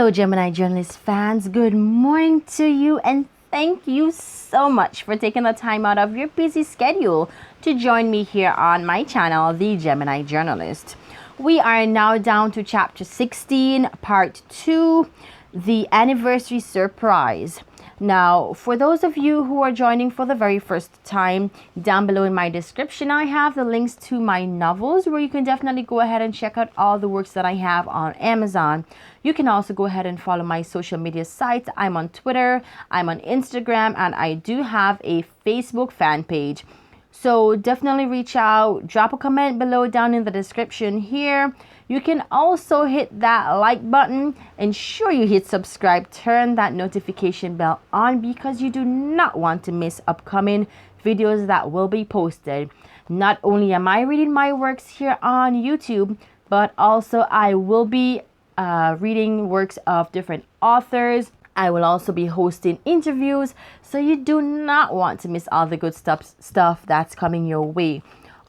Hello, Gemini journalist fans. Good morning to you, and thank you so much for taking the time out of your busy schedule to join me here on my channel, The Gemini Journalist. We are now down to chapter 16, part 2, the anniversary surprise. Now, for those of you who are joining for the very first time, down below in my description, I have the links to my novels where you can definitely go ahead and check out all the works that I have on Amazon. You can also go ahead and follow my social media sites. I'm on Twitter, I'm on Instagram, and I do have a Facebook fan page. So definitely reach out, drop a comment below down in the description here. You can also hit that like button. Ensure you hit subscribe, turn that notification bell on because you do not want to miss upcoming videos that will be posted. Not only am I reading my works here on YouTube, but also I will be reading works of different authors. I will also be hosting interviews, so you do not want to miss all the good stuff that's coming your way.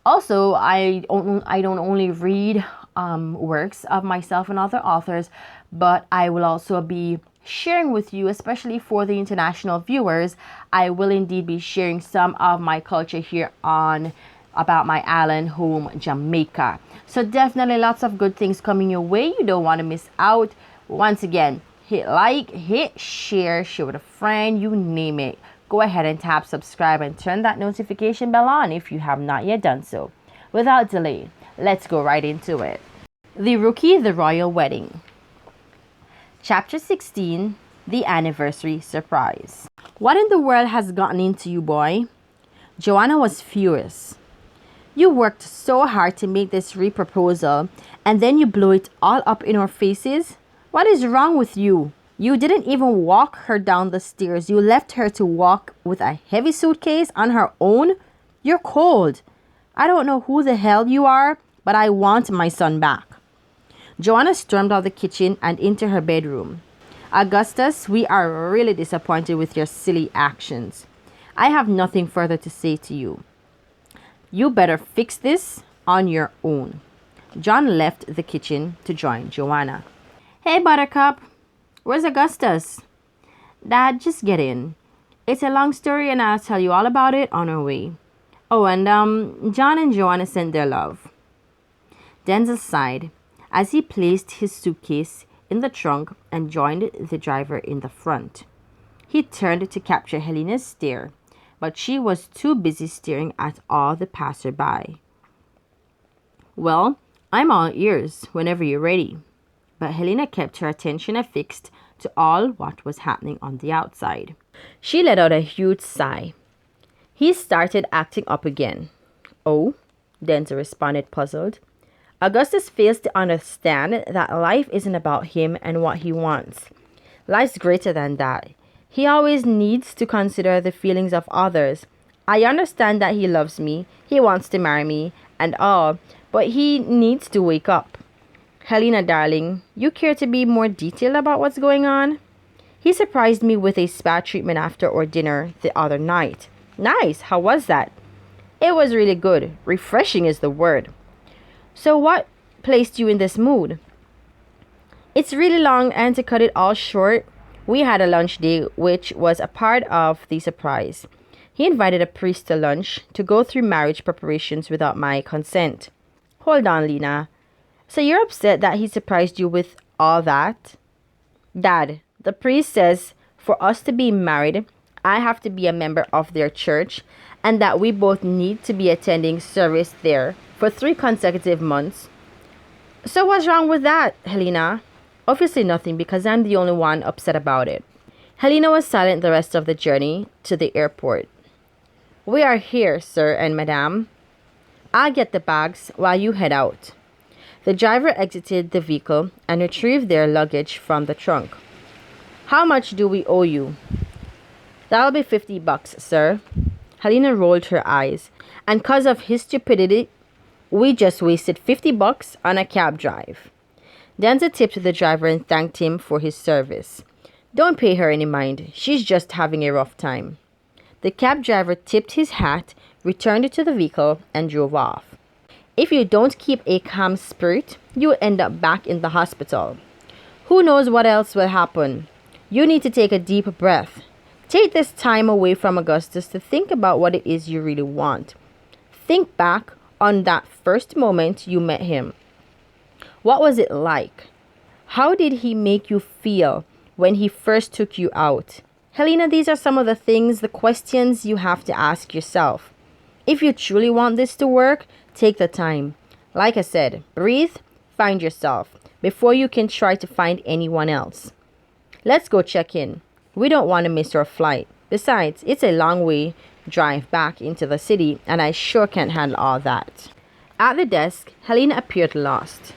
Also, I don't only read works of myself and other authors, but I will also be sharing with you, especially for the international viewers. I will indeed be sharing some of my culture here on about my island home, Jamaica. So definitely lots of good things coming your way. You don't want to miss out. Once again, hit like, hit share, share with a friend, you name it. Go ahead and tap subscribe and turn that notification bell on if you have not yet done so. Without delay, let's go right into it. The Rookie, the Royal Wedding. Chapter 16, the Anniversary Surprise. What in the world has gotten into you, boy? Joanna was furious. You worked so hard to make this re-proposal, and then you blew it all up in our faces? What is wrong with you? You didn't even walk her down the stairs. You left her to walk with a heavy suitcase on her own? You're cold. I don't know who the hell you are, but I want my son back. Joanna stormed out of the kitchen and into her bedroom. Augustus, we are really disappointed with your silly actions. I have nothing further to say to you. You better fix this on your own. John left the kitchen to join Joanna. Hey, Buttercup. Where's Augustus? Dad, just get in. It's a long story and I'll tell you all about it on our way. Oh, and John and Joanna sent their love. Denzel sighed as he placed his suitcase in the trunk and joined the driver in the front. He turned to capture Helena's stare, but she was too busy staring at all the passerby. Well, I'm all ears whenever you're ready. But Helena kept her attention affixed to all what was happening on the outside. She let out a huge sigh. He started acting up again. Oh, Denzel responded, puzzled. Augustus fails to understand that life isn't about him and what he wants. Life's greater than that. He always needs to consider the feelings of others. I understand that he loves me, he wants to marry me, and all, but he needs to wake up. Helena, darling, you care to be more detailed about what's going on? He surprised me with a spa treatment after our dinner the other night. Nice, how was that? It was really good. Refreshing is the word. So what placed you in this mood? It's really long, and to cut it all short, we had a lunch date which was a part of the surprise. He invited a priest to lunch to go through marriage preparations without my consent. Hold on, Lena. So you're upset that he surprised you with all that? Dad, the priest says for us to be married, I have to be a member of their church and that we both need to be attending service there for 3 consecutive months. So what's wrong with that, Helena? Obviously nothing, because I'm the only one upset about it. Helena was silent the rest of the journey to the airport. We are here, sir and madame. I'll get the bags while you head out. The driver exited the vehicle and retrieved their luggage from the trunk. How much do we owe you? That'll be $50, sir. Helena rolled her eyes. And 'cause of his stupidity, we just wasted $50 on a cab drive. Denzel tipped the driver and thanked him for his service. Don't pay her any mind. She's just having a rough time. The cab driver tipped his hat, returned to the vehicle, and drove off. If you don't keep a calm spirit, you'll end up back in the hospital. Who knows what else will happen? You need to take a deep breath. Take this time away from Augustus to think about what it is you really want. Think back on that first moment you met him. What was it like? How did he make you feel when he first took you out? Helena, these are some of the questions you have to ask yourself. If you truly want this to work, take the time. Like I said, breathe, find yourself before you can try to find anyone else. Let's go check in. We don't want to miss our flight. Besides, it's a long way drive back into the city, and I sure can't handle all that. At the desk, Helena appeared lost.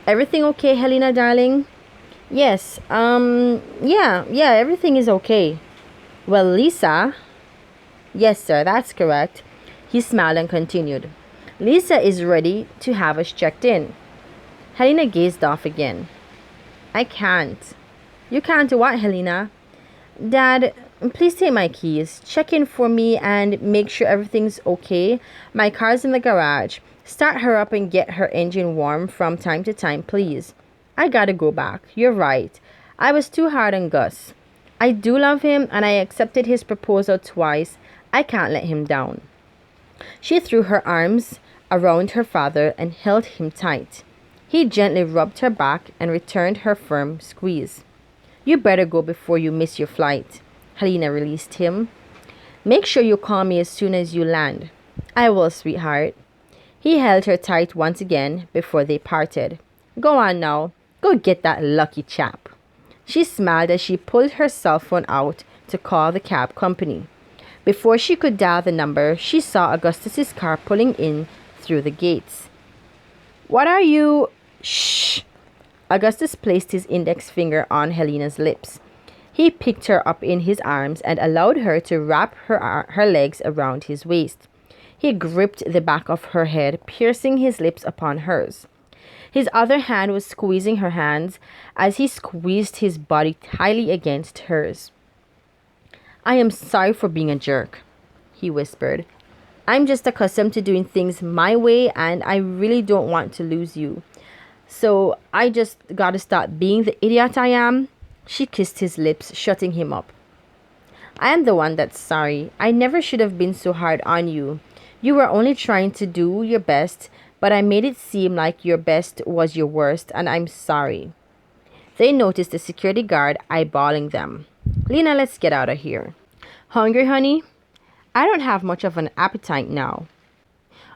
Everything okay, Helena, darling? Yes, yeah, everything is okay. Well, Lisa... Yes, sir, that's correct. He smiled and continued. Lisa is ready to have us checked in. Helena gazed off again. I can't. You can't do what, Helena? Dad, please take my keys. Check in for me and make sure everything's okay. My car's in the garage. Start her up and get her engine warm from time to time, please. I gotta go back. You're right. I was too hard on Gus. I do love him and I accepted his proposal twice. I can't let him down. She threw her arms around her father and held him tight. He gently rubbed her back and returned her firm squeeze. You better go before you miss your flight. Helena released him. Make sure you call me as soon as you land. I will, sweetheart. He held her tight once again before they parted. Go on now. Go get that lucky chap. She smiled as she pulled her cell phone out to call the cab company. Before she could dial the number, she saw Augustus's car pulling in through the gates. What are you... Shh! Augustus placed his index finger on Helena's lips. He picked her up in his arms and allowed her to wrap her legs around his waist. He gripped the back of her head, piercing his lips upon hers. His other hand was squeezing her hands as he squeezed his body tightly against hers. I am sorry for being a jerk, he whispered. I'm just accustomed to doing things my way and I really don't want to lose you. So I just gotta stop being the idiot I am. She kissed his lips, shutting him up. I am the one that's sorry. I never should have been so hard on you. You were only trying to do your best, but I made it seem like your best was your worst, and I'm sorry. They noticed the security guard eyeballing them. Lena, let's get out of here. Hungry, honey? I don't have much of an appetite now.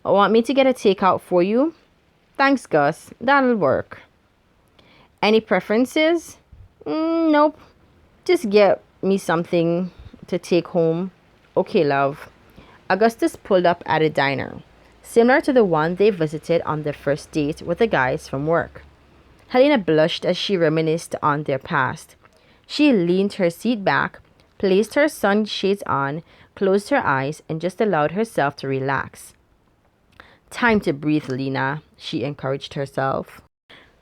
Want me to get a takeout for you? Thanks, Gus. That'll work. Any preferences? Nope. Just get me something to take home. Okay, love. Augustus pulled up at a diner, similar to the one they visited on their first date with the guys from work. Helena blushed as she reminisced on their past. She leaned her seat back, placed her sunshades on, closed her eyes, and just allowed herself to relax. Time to breathe, Lena, she encouraged herself.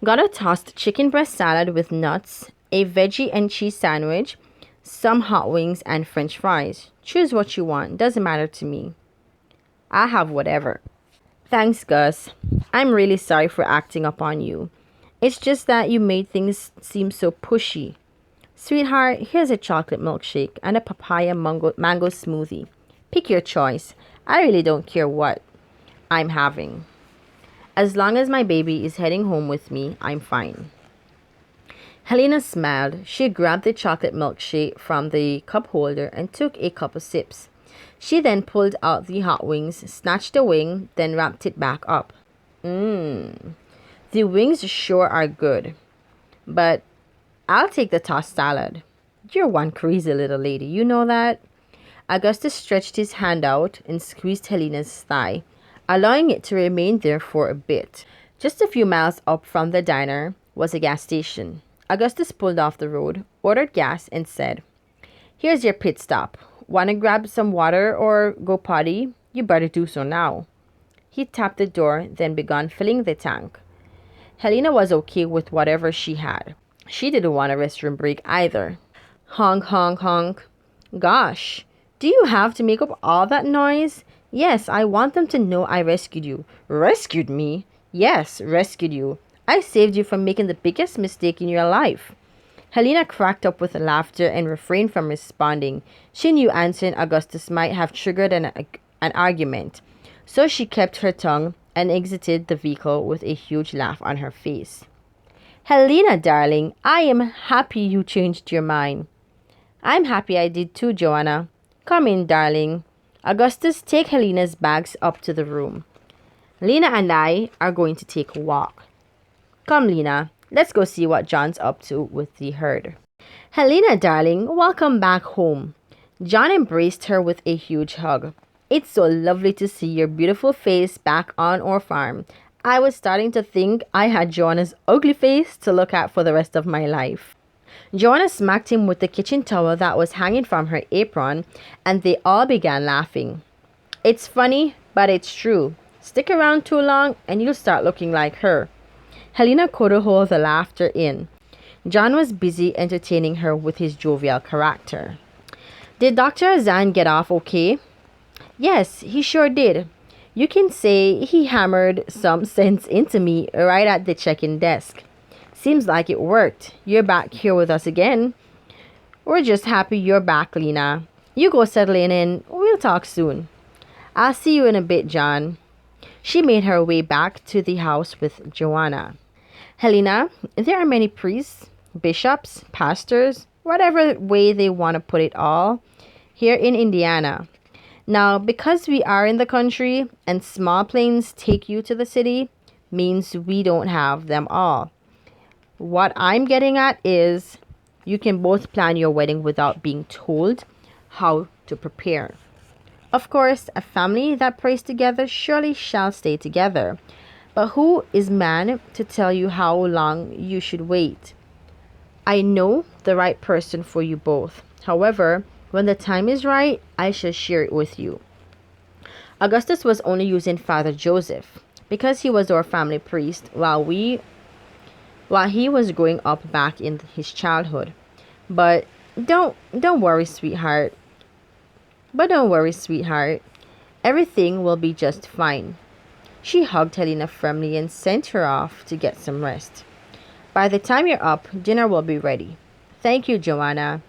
Got a tossed chicken breast salad with nuts, a veggie and cheese sandwich, some hot wings, and French fries. Choose what you want. Doesn't matter to me. I'll have whatever. Thanks, Gus. I'm really sorry for acting up on you. It's just that you made things seem so pushy. Sweetheart, here's a chocolate milkshake and a papaya mango smoothie. Pick your choice. I really don't care what I'm having. As long as my baby is heading home with me, I'm fine. Helena smiled. She grabbed the chocolate milkshake from the cup holder and took a couple sips. She then pulled out the hot wings, snatched a wing, then wrapped it back up. The wings sure are good. But I'll take the tossed salad. You're one crazy little lady, you know that? Augustus stretched his hand out and squeezed Helena's thigh, allowing it to remain there for a bit. Just a few miles up from the diner was a gas station. Augustus pulled off the road, ordered gas, and said, Here's your pit stop. Want to grab some water or go potty? You better do so now. He tapped the door, then began filling the tank. Helena was okay with whatever she had. She didn't want a restroom break either. Honk, honk, honk. Gosh, do you have to make up all that noise? Yes, I want them to know I rescued you. Rescued me? Yes, rescued you. I saved you from making the biggest mistake in your life." Helena cracked up with laughter and refrained from responding. She knew answering Augustus might have triggered an argument, so she kept her tongue and exited the vehicle with a huge laugh on her face. "Helena, darling, I am happy you changed your mind." "I'm happy I did too, Joanna. Come in, darling." Augustus, take Helena's bags up to the room. "Lena and I are going to take a walk." "Come, Lena, let's go see what John's up to with the herd." "Helena, darling, welcome back home." John embraced her with a huge hug. "It's so lovely to see your beautiful face back on our farm. I was starting to think I had Joanna's ugly face to look at for the rest of my life." Joanna smacked him with the kitchen towel that was hanging from her apron, and they all began laughing. "It's funny, but it's true. Stick around too long and you'll start looking like her." Helena couldn't hold the laughter in. John was busy entertaining her with his jovial character. "Did Dr. Azan get off okay?" "Yes, he sure did. You can say he hammered some sense into me right at the check-in desk. Seems like it worked. You're back here with us again." "We're just happy you're back, Lena. You go settle in and we'll talk soon." "I'll see you in a bit, John." She made her way back to the house with Joanna. "Helena, there are many priests, bishops, pastors, whatever way they want to put it all, here in Indiana. Now, because we are in the country and small planes take you to the city, means we don't have them all. What I'm getting at is you can both plan your wedding without being told how to prepare. Of course, a family that prays together surely shall stay together. But who is man to tell you how long you should wait? I know the right person for you both. However, when the time is right, I shall share it with you." Augustus was only using Father Joseph because he was our family priest while he was growing up back in his childhood. But don't worry, sweetheart. Everything will be just fine." She hugged Helena firmly and sent her off to get some rest. "By the time you're up, dinner will be ready." "Thank you, Joanna.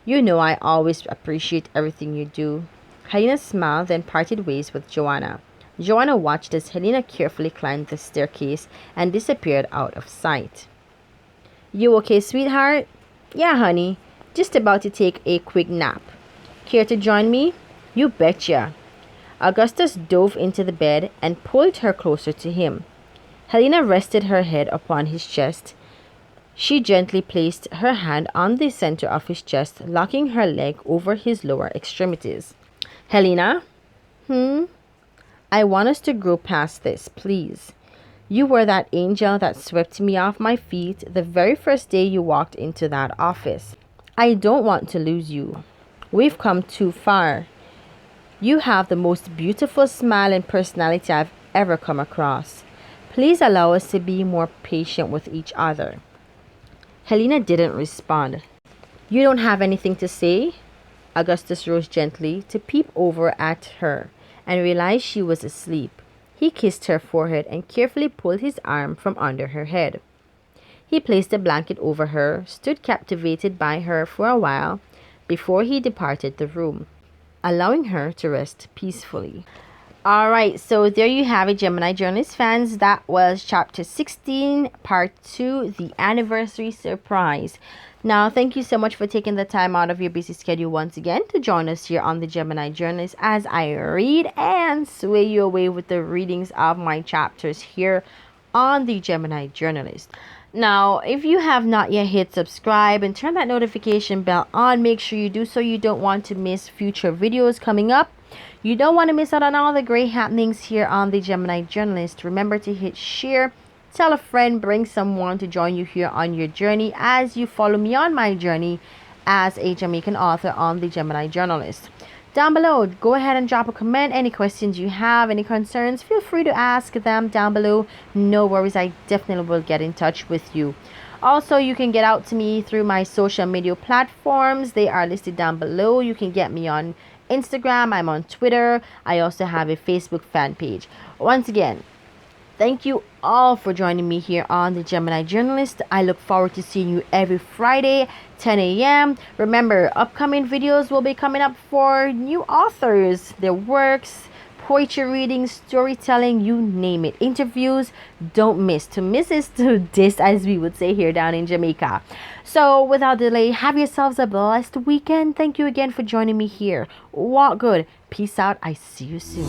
You know I always appreciate everything you do." Helena smiled, then parted ways with Joanna. Joanna watched as Helena carefully climbed the staircase and disappeared out of sight. "You okay, sweetheart?" "Yeah, honey. Just about to take a quick nap. Care to join me?" "You betcha." Augustus dove into the bed and pulled her closer to him. Helena rested her head upon his chest. She gently placed her hand on the center of his chest, locking her leg over his lower extremities. "Helena? I want us to grow past this, please. You were that angel that swept me off my feet the very first day you walked into that office. I don't want to lose you. We've come too far. You have the most beautiful smile and personality I've ever come across. Please allow us to be more patient with each other." Helena didn't respond. "You don't have anything to say?" Augustus rose gently to peep over at her and realized she was asleep. He kissed her forehead and carefully pulled his arm from under her head. He placed a blanket over her, stood captivated by her for a while before he departed the room, allowing her to rest peacefully. All right, so there you have it, Gemini Journalist fans. That was chapter 16, part 2, the anniversary surprise. Now, thank you so much for taking the time out of your busy schedule once again to join us here on the Gemini Journalist as I read and sway you away with the readings of my chapters here on the Gemini Journalist. Now, if you have not yet hit subscribe and turn that notification bell on, make sure you do so you don't want to miss future videos coming up. You don't want to miss out on all the great happenings here on the Gemini Journalist. Remember to hit share, tell a friend, bring someone to join you here on your journey as you follow me on my journey as a Jamaican author on the Gemini Journalist. Down below, go ahead and drop a comment. Any questions you have, any concerns, feel free to ask them down below. No worries, I definitely will get in touch with you. Also, you can get out to me through my social media platforms. They are listed down below. You can get me on Instagram, I'm on Twitter. I also have a Facebook fan page. Once again, Thank you all for joining me here on the Gemini Journalist. I look forward to seeing you every Friday, 10 a.m. Remember, upcoming videos will be coming up for new authors, their works, poetry reading, storytelling, you name it. Interviews, don't miss. To miss is to diss, as we would say here down in Jamaica. So without delay, have yourselves a blessed weekend. Thank you again for joining me here. Walk good. Peace out. I see you soon.